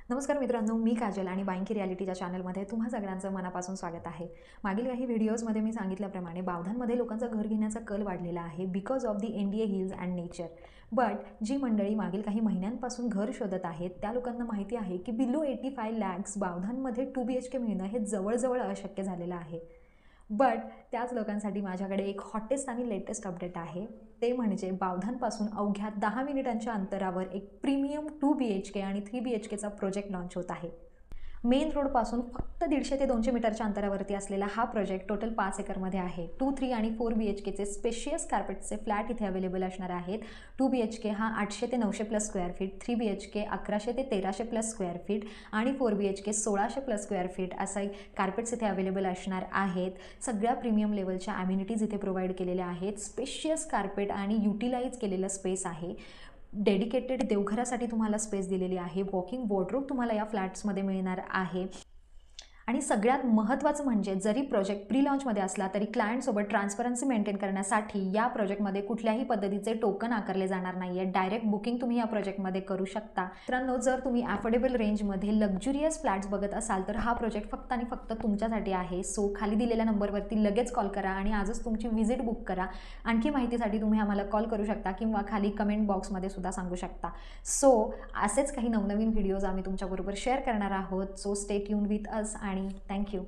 नमस्कार मित्रांनो, मी काजल आणि बाईंकी रियालिटीच्या चॅनलमध्ये तुम्हा सगळ्यांचं मनापासून स्वागत आहे। मागील काही व्हिडिओजमध्ये मी सांगितल्याप्रमाणे बावधानमध्ये लोकांचा घर घेण्याचा कल वाढलेला आहे because of the NDA hills and nature. But जी मंडळी मागील काही महिन्यांपासून घर शोधत आहेत त्या लोकांना माहिती आहे की बिलो 85 लॅक्स बावधानमध्ये 2 BHK मिळणं हे जवळजवळ अशक्य झालेलं आहे। बट त्याच लोकांसाठी माझ्याकडे एक हॉटेस्ट आणि लेटेस्ट अपडेट आहे, ते म्हणजे बावधानपासून अवघ्या 10 मिनिटांच्या अंतरावर एक प्रीमियम 2 BHK आणि 3 BHKचा प्रोजेक्ट लॉन्च होत आहे। मेन रोडपासून फक्त 150 ते 200 मीटरच्या अंतरावरती असलेला हा प्रोजेक्ट टोटल 5 एकरमध्ये आहे। 2, 3 आणि 4 BHKचे स्पेशियस कार्पेटचे फ्लॅट इथे अवेलेबल असणार आहेत। 2 BHK हा 800 ते 900 प्लस स्क्वेअर फीट, 3 BHK 1100 ते 1300 प्लस स्क्वेअर फीट आणि 4 BHK 1600 प्लस स्क्वेअर फीट असे कार्पेट्स इथे अवेलेबल असणार आहेत। सगळ्या प्रीमियम लेवलच्या ॲम्युनिटीज इथे प्रोव्हाइड केलेल्या आहेत। स्पेशियस कार्पेट आणि युटिलाइज केलेलं स्पेस आहे। डेडिकेटेड देवघरासाठी तुम्हाला स्पेस दिलेली आहे। वॉकिंग वॉर्डरोब तुम्हाला या फ्लॅट्समध्ये मिळणार आहे। आणि सगळ्यात महत्त्वाचं म्हणजे जरी प्रोजेक्ट प्री लॉन्चमध्ये असला तरी क्लायंटसोबत ट्रान्सपरन्सी मेंटेन करण्यासाठी या प्रोजेक्टमध्ये कुठल्याही पद्धतीचे टोकन आकारले जाणार नाही आहे। डायरेक्ट बुकिंग तुम्ही या प्रोजेक्टमध्ये करू शकता। मित्रांनो, जर तुम्ही अफोर्डेबल रेंजमध्ये लक्झुरियस फ्लॅट्स बघत असाल तर हा प्रोजेक्ट फक्त आणि फक्त तुमच्यासाठी आहे। सो खाली दिलेल्या नंबरवरती लगेच कॉल करा आणि आजच तुमची व्हिजिट बुक करा। आणखी माहितीसाठी तुम्ही आम्हाला कॉल करू शकता किंवा खाली कमेंट बॉक्समध्ये सुद्धा सांगू शकता। सो असेच काही नवनवीन व्हिडिओज आम्ही तुमच्याबरोबर शेअर करणार आहोत। So stay tuned with us आणि थँक्यू।